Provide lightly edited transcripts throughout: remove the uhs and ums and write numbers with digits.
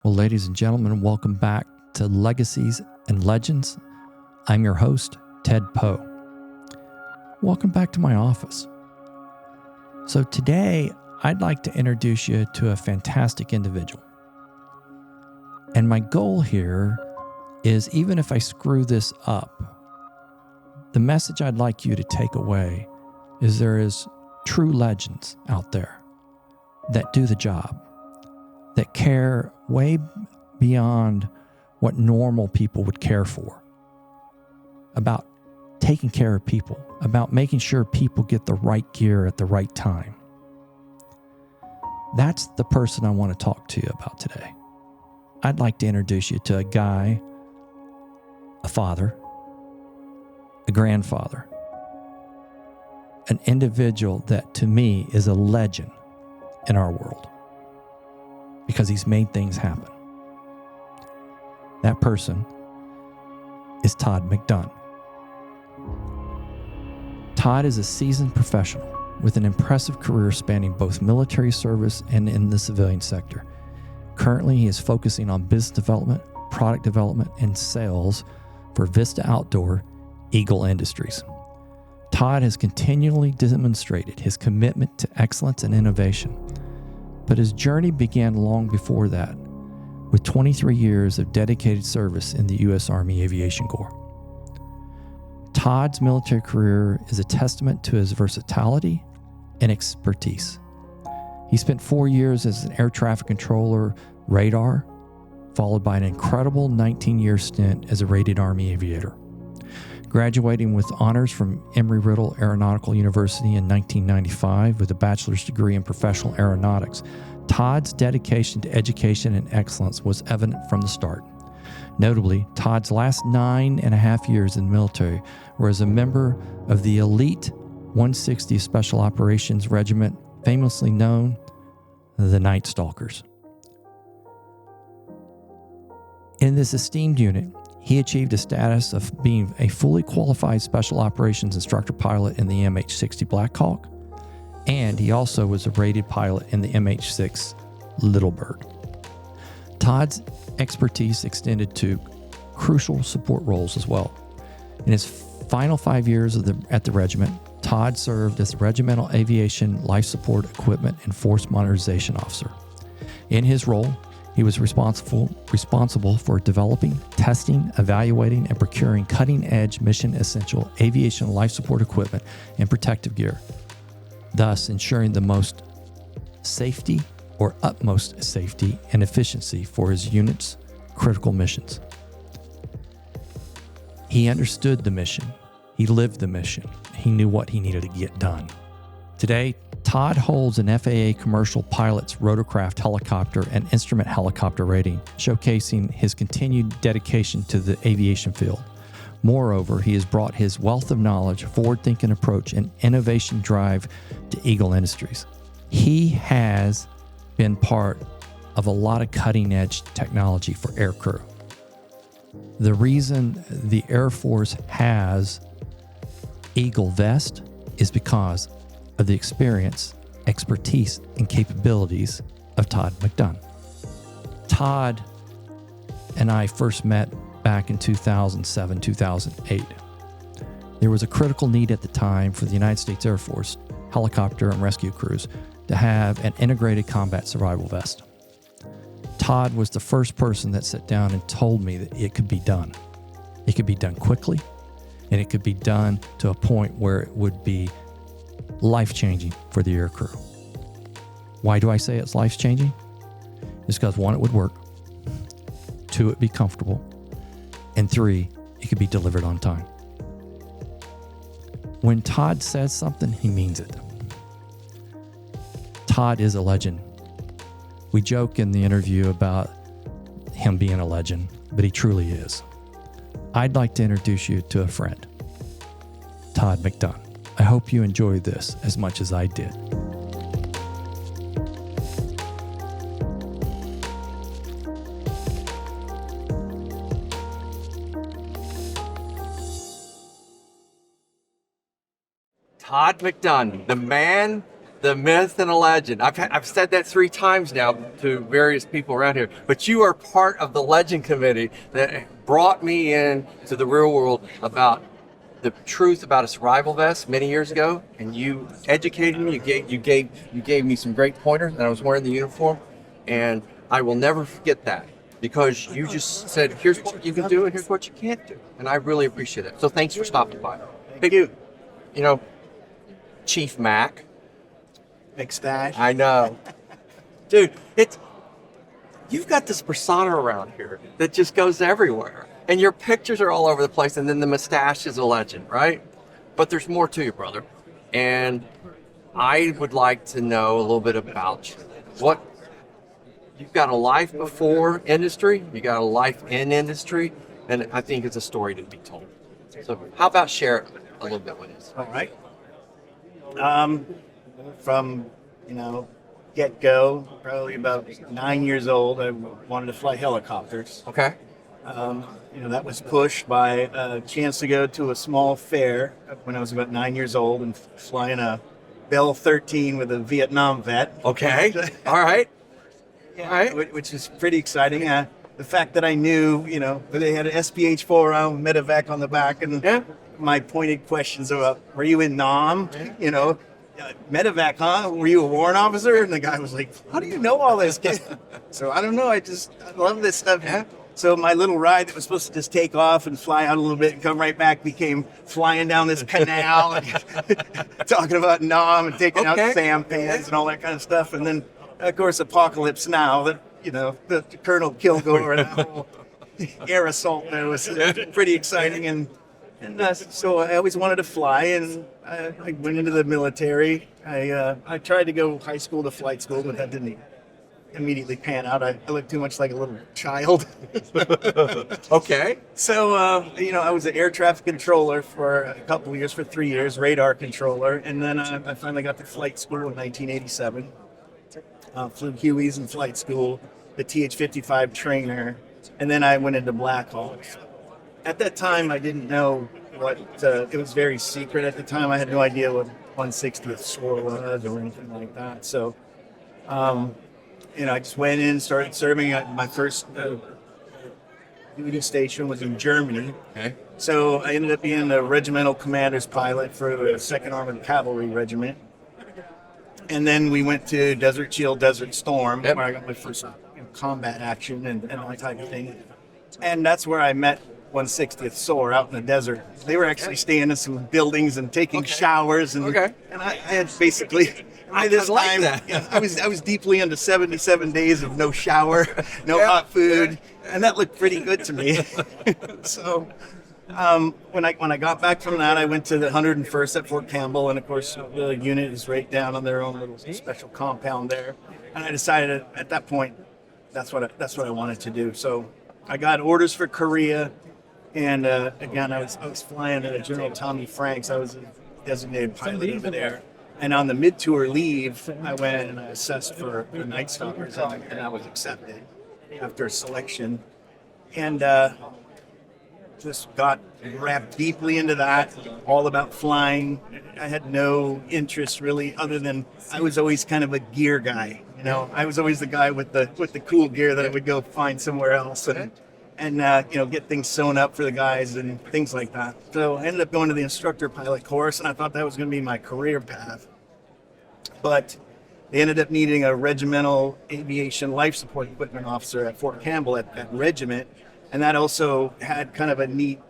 Well, ladies and gentlemen, welcome back to Legacies and Legends. I'm your host, Ted Poe. Welcome back to my office. So today, I'd like to introduce you to a fantastic individual. And my goal here is, even if I screw this up, the message I'd like you to take away is there is true legends out there that do the job, that care way beyond what normal people would care for, about taking care of people, about making sure people get the right gear at the right time. That's the person I want to talk to you about today. I'd like to introduce you to a guy, a father, a grandfather, an individual that to me is a legend in our world, because he's made things happen. That person is Todd McDunn. Todd is a seasoned professional with an impressive career spanning both military service and in the civilian sector. Currently, he is focusing on business development, product development, and sales for Vista Outdoor Eagle Industries. Todd has continually demonstrated his commitment to excellence and innovation, but his journey began long before that, with 23 years of dedicated service in the U.S. Army Aviation Corps. Todd's military career is a testament to his versatility and expertise. He spent 4 years as an air traffic controller radar, followed by an incredible 19-year stint as a rated Army aviator. Graduating with honors from Embry-Riddle Aeronautical University in 1995 with a bachelor's degree in professional aeronautics, Todd's dedication to education and excellence was evident from the start. Notably, Todd's last 9.5 years in the military were as a member of the elite 160th Special Operations Regiment, famously known as the Night Stalkers. In this esteemed unit, he achieved a status of being a fully qualified special operations instructor pilot in the MH-60 Blackhawk, and he also was a rated pilot in the MH-6 Little Bird. Todd's expertise extended to crucial support roles as well. In his final 5 years at the regiment, Todd served as the Regimental Aviation Life Support Equipment and Force Modernization Officer. In his role, he was responsible for developing, testing, evaluating, and procuring cutting-edge mission-essential aviation life support equipment and protective gear, thus ensuring the most safety or utmost safety and efficiency for his unit's critical missions. He understood the mission. He lived the mission. He knew what he needed to get done. Today, Todd holds an FAA commercial pilot's rotorcraft helicopter and instrument helicopter rating, showcasing his continued dedication to the aviation field. Moreover, he has brought his wealth of knowledge, forward-thinking approach, and innovation drive to Eagle Industries. He has been part of a lot of cutting-edge technology for aircrew. The reason the Air Force has Eagle Vest is because of the experience, expertise, and capabilities of Todd McDunn. Todd and I first met back in 2007, 2008. There was a critical need at the time for the United States Air Force helicopter and rescue crews to have an integrated combat survival vest. Todd was the first person that sat down and told me that it could be done. It could be done quickly, and it could be done to a point where it would be life-changing for the aircrew. Why do I say it's life-changing? It's because 1, it would work. 2, it'd be comfortable. And 3, it could be delivered on time. When Todd says something, he means it. Todd is a legend. We joke in the interview about him being a legend, but he truly is. I'd like to introduce you to a friend, Todd McDunn. I hope you enjoyed this as much as I did. Todd McDunn, the man the myth and a legend. I've said that 3 times now to various people around here, but you are part of the legend committee that brought me in to the real world about the truth about a survival vest many years ago, and you educated me. You gave me some great pointers, and I was wearing the uniform, and I will never forget that because you just said, here's what you can do and here's what you can't do, and I really appreciate it. So thanks for stopping by. Thank you. You know, Chief Mac. Big stash. I know. Dude, you've got this persona around here that just goes everywhere. And your pictures are all over the place, and then the mustache is a legend, right? But there's more to you, brother. And I would like to know a little bit about you. You've got a life before industry, you got a life in industry, and I think it's a story to be told. So how about share it a little bit with us? All right. From, get-go, probably about 9 years old, I wanted to fly helicopters. Okay. That was pushed by a chance to go to a small fair when I was about 9 years old and flying a Bell 13 with a Vietnam vet. Okay. All right. All right. Which is pretty exciting. The fact that I knew, that they had an SPH-4 around medevac on the back, and my pointed questions about, were you in Nam? Medevac, huh? Were you a warrant officer? And the guy was like, how do you know all this? So I don't know. I love this stuff. Yeah. So my little ride that was supposed to just take off and fly out a little bit and come right back became flying down this canal and talking about Nam and taking out sampans and all that kind of stuff. And then, of course, Apocalypse Now, the Colonel Kilgore and that whole air assault there was pretty exciting. And so I always wanted to fly, and I went into the military. I tried to go high school to flight school, but that didn't immediately pan out. I looked too much like a little child. Okay. So, I was an air traffic controller for a couple of years, for 3 years, radar controller. And then I finally got to flight school in 1987. Flew Hueys in flight school, the TH-55 trainer. And then I went into Blackhawk. At that time, I didn't know what, it was very secret at the time. I had no idea what 160th SOAR was or anything like that. So, I just went in, started serving. My first duty station was in Germany. Okay. So I ended up being a regimental commander's pilot for the 2nd Armored Cavalry Regiment. And then we went to Desert Shield, Desert Storm, where I got my first combat action and that type of thing. And that's where I met 160th SOAR out in the desert. They were actually staying in some buildings and taking showers. And I had basically... By this time, I was deeply into 77 days of no shower, no hot food, and that looked pretty good to me. So when I got back from that, I went to the 101st at Fort Campbell, and of course the unit is right down on their own little special compound there. And I decided at that point that's what I wanted to do. So I got orders for Korea, and again I was flying General Tommy Franks. I was a designated pilot over there. And on the mid-tour leave, I went and I assessed for the Night Stalkers, and I was accepted after selection. And just got wrapped deeply into that, all about flying. I had no interest really, other than I was always kind of a gear guy. I was always the guy with the cool gear that I would go find somewhere else and get things sewn up for the guys and things like that. So I ended up going to the instructor pilot course, and I thought that was going to be my career path. But they ended up needing a regimental aviation life support equipment officer at Fort Campbell at that regiment. And that also had kind of a neat,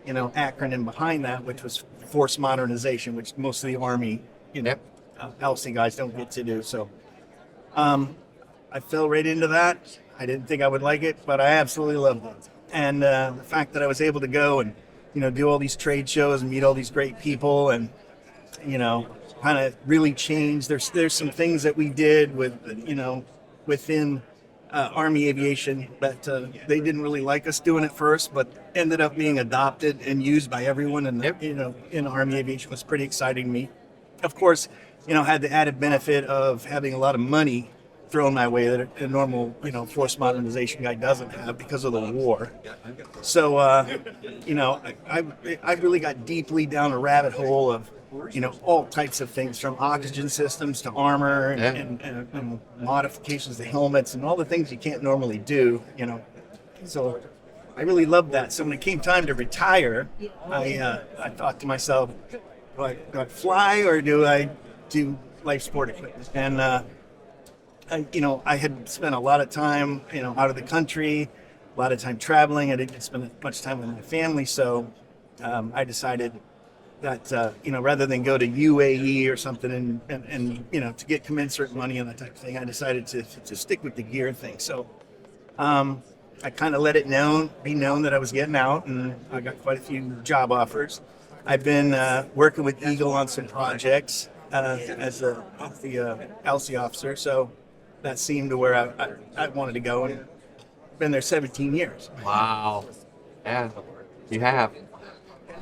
acronym behind that, which was force modernization, which most of the Army, LC guys don't get to do. So I fell right into that. I didn't think I would like it, but I absolutely loved it. And the fact that I was able to go and, do all these trade shows and meet all these great people and, kind of really change. There's some things that we did within Army aviation that they didn't really like us doing at first, but ended up being adopted and used by everyone. And in Army aviation was pretty exciting to me. Of course, had the added benefit of having a lot of money thrown my way that a normal force modernization guy doesn't have because of the war. So I really got deeply down a rabbit hole of all types of things from oxygen systems to armor and modifications to helmets and all the things you can't normally do, So I really loved that. So when it came time to retire, I thought to myself, do I fly or do I do life sport equipment? And I had spent a lot of time, out of the country, a lot of time traveling. I didn't spend much time with my family, so I decided that rather than go to UAE or something and to get commensurate money and that type of thing, I decided to stick with the gear thing. So I kind of let it be known that I was getting out, and I got quite a few job offers. I've been working with Eagle on some projects as the LC officer, so that seemed to where I wanted to go, and been there 17 years. Wow. Yeah, you have.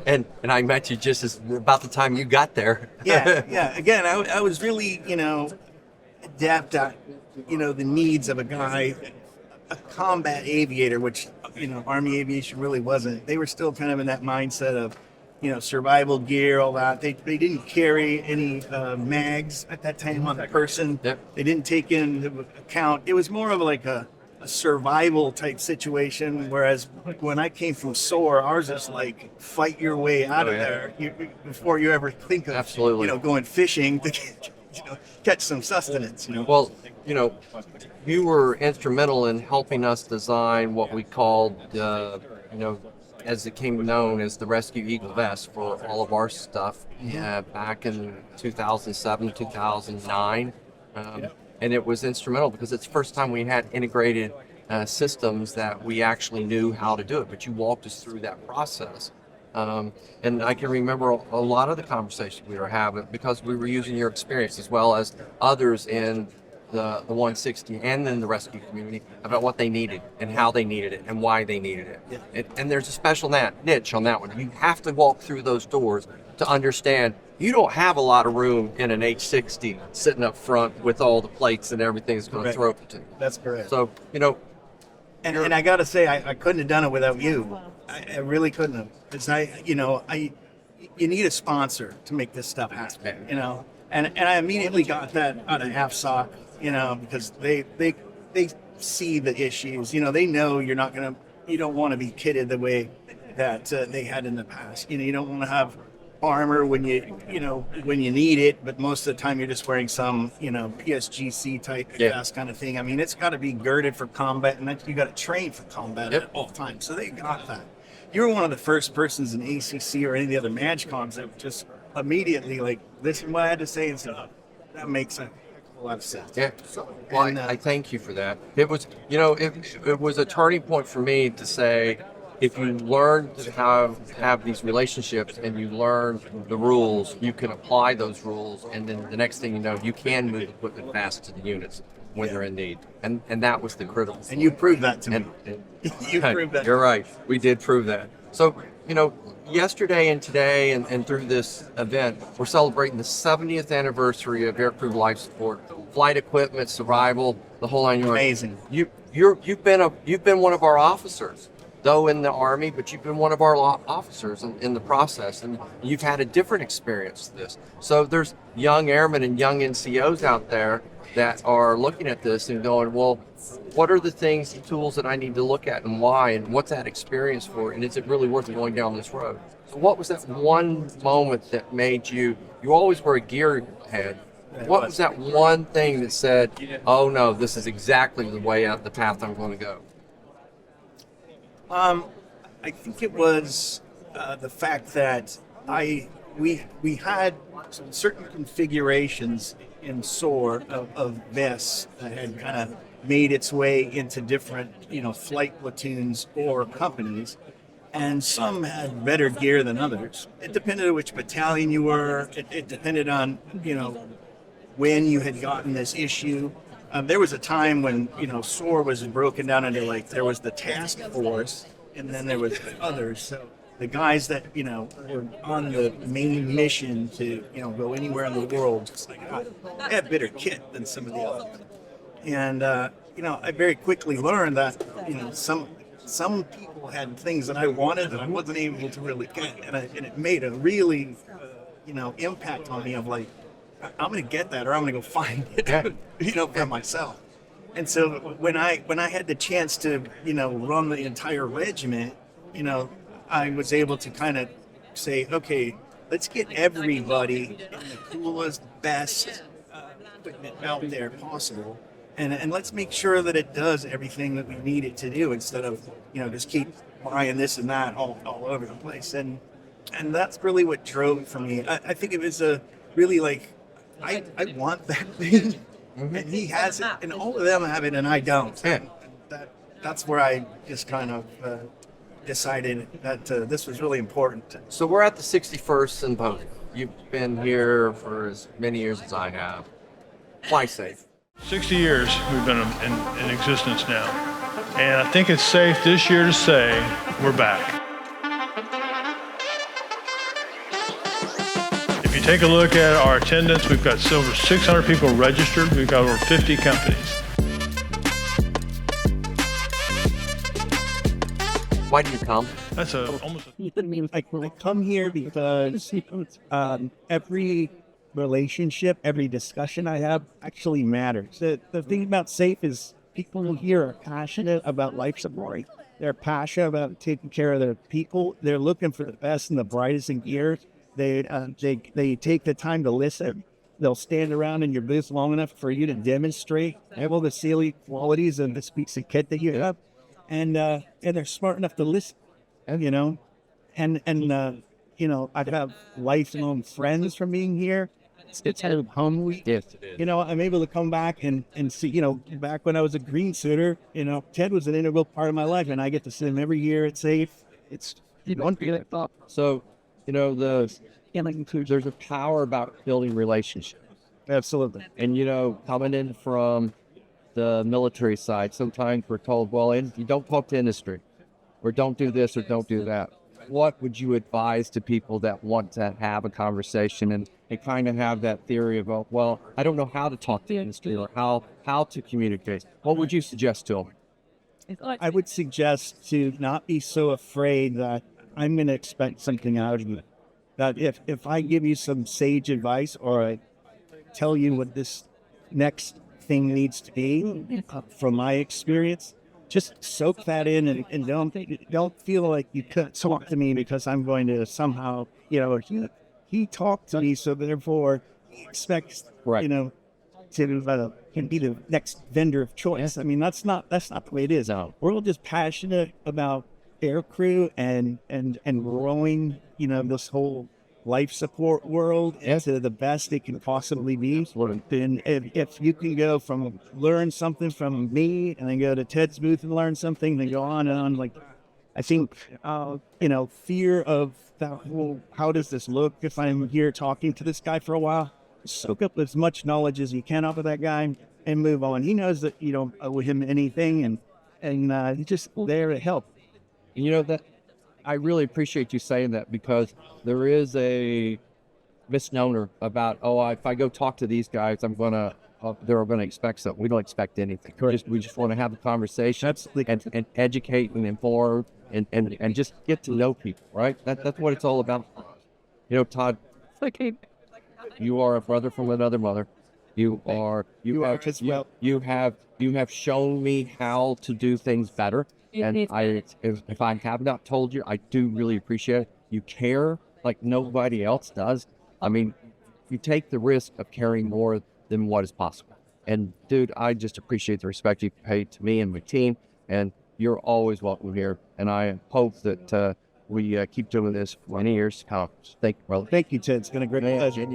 And I met you just about the time you got there. Yeah. Again, I was really, adept at, the needs of a guy, a combat aviator, which, Army aviation really wasn't. They were still kind of in that mindset of, survival gear, all that. They didn't carry any mags at that time on the person. Yep. They didn't take into account. It was more of like a survival type situation, whereas when I came from SOAR, ours is like fight your way out of there before you ever think of going fishing to catch some sustenance. Well, you were instrumental in helping us design what we called as it came known as the Rescue Eagle vest for all of our stuff back in 2007, 2009. And it was instrumental because it's the first time we had integrated systems that we actually knew how to do it. But you walked us through that process. And I can remember a lot of the conversations we were having because we were using your experience as well as others in the 160 and in the rescue community about what they needed and how they needed it and why they needed it. And there's a special niche on that one. You have to walk through those doors to understand you don't have a lot of room in an H60 sitting up front with all the plates and everything that's going to throw it to you. That's correct. So, And I got to say, I couldn't have done it without you. I really couldn't have. Because you need a sponsor to make this stuff happen, And I immediately got that out of HAFSOC, because they see the issues. They know you don't want to be kitted the way that they had in the past. You don't want to have armor when you need it, but most of the time you're just wearing some PSGC type vest kind of thing. I mean, it's got to be girded for combat, and you got to train for combat at all times. So they got that. You were one of the first persons in ACC or any of the other MAGCOMs that just immediately listen to what I had to say and stuff. That makes a lot of sense. Yeah. Well, I thank you for that. It was it was a turning point for me to say, if you learn to have these relationships and you learn the rules, you can apply those rules, and then the next thing you know, you can move equipment fast to the units when they're in need. And that was the critical. And you proved that to me. You proved that. You're right. We did prove that. So, yesterday and today and through this event, we're celebrating the 70th anniversary of aircrew life support, flight equipment, survival, the whole 9 yards. Amazing. You've been one of our officers. Though in the Army, but you've been one of our officers in the process, and you've had a different experience to this. So there's young airmen and young NCOs out there that are looking at this and going, well, what are the things, the tools that I need to look at and why, and what's that experience for, and is it really worth going down this road? So what was that one moment that made you always were a gearhead. What was that one thing that said, oh no, this is exactly the way out, the path I'm going to go? I think it was the fact that we had some certain configurations in SOAR of vests that had kind of made its way into different flight platoons or companies, and some had better gear than others. It depended on which battalion you were. It depended on when you had gotten this issue. There was a time when, SOAR was broken down into there was the task force and then there was others. So the guys that, were on the main mission to, go anywhere in the world, just they had better kit than some of the others. And, I very quickly learned that, some people had things that I wanted that I wasn't able to really get. And it made a really impact on me of like, I'm going to get that or I'm going to go find it, for myself. And so when I had the chance to, run the entire regiment, I was able to kind of say, okay, let's get everybody in the coolest, best equipment out there possible. And let's make sure that it does everything that we need it to do instead of, just keep buying this and that all over the place. And that's really what drove it for me. I think it was a really like, I want that thing. Mm-hmm. And he has it, and all of them have it, and I don't. And that's where I just kind of decided that this was really important. So we're at the 61st Symposium. You've been here for as many years as I have. Why safe? 60 years we've been in existence now. And I think it's safe this year to say we're back. If you take a look at our attendance, we've got over 600 people registered. We've got over 50 companies. Why do you come? That's almost. I come here because every relationship, every discussion I have actually matters. The thing about SAFE is people here are passionate about life support. They're passionate about taking care of their people. They're looking for the best and the brightest in gear. They take the time to listen. They'll stand around in your booth long enough for you to demonstrate all the salient qualities of this piece of kit that you have, and they're smart enough to listen. I have lifelong friends from being here. It's kind of home week. Yes, it is. I'm able to come back and see, back when I was a green suiter, Ted was an integral part of my life, and I get to see him every year at SAFE. It's one feeling. So, there's a power about building relationships. Absolutely. And, coming in from the military side, sometimes we're told, well, you don't talk to industry, or don't do this, or don't do that. What would you advise to people that want to have a conversation and kind of have that theory of, well, I don't know how to talk to industry or how to communicate? What would you suggest to them? I would suggest to not be so afraid that I'm going to expect something out of you. That if I give you some sage advice or I tell you what this next thing needs to be from my experience, just soak that in and don't feel like you can't talk to me because I'm going to somehow, he talked to me, so therefore he expects, to be the next vendor of choice. I mean, that's not the way it is. No. We're all just passionate about aircrew and growing, this whole life support world into the best it can possibly be. And if you can go from learn something from me and then go to Ted's booth and learn something, then go on and on. Like, I think, fear of that whole, how does this look if I'm here talking to this guy for a while? Soak up as much knowledge as you can off of that guy and move on. He knows that you don't owe him anything, and he's just there to help. That I really appreciate you saying that, because there is a misnomer about, if I go talk to these guys, they're going to expect something. We don't expect anything. We just want to have a conversation. Absolutely. and educate and inform and just get to know people, right? That's what it's all about. Todd, you are a brother from another mother. You have shown me how to do things better. And if I have not told you, I do really appreciate it. You care like nobody else does. I mean, you take the risk of caring more than what is possible. And dude, I just appreciate the respect you pay to me and my team. And you're always welcome here. And I hope that we keep doing this for many years to come. Thank you, brother. Thank you, Ted. It's been a great pleasure.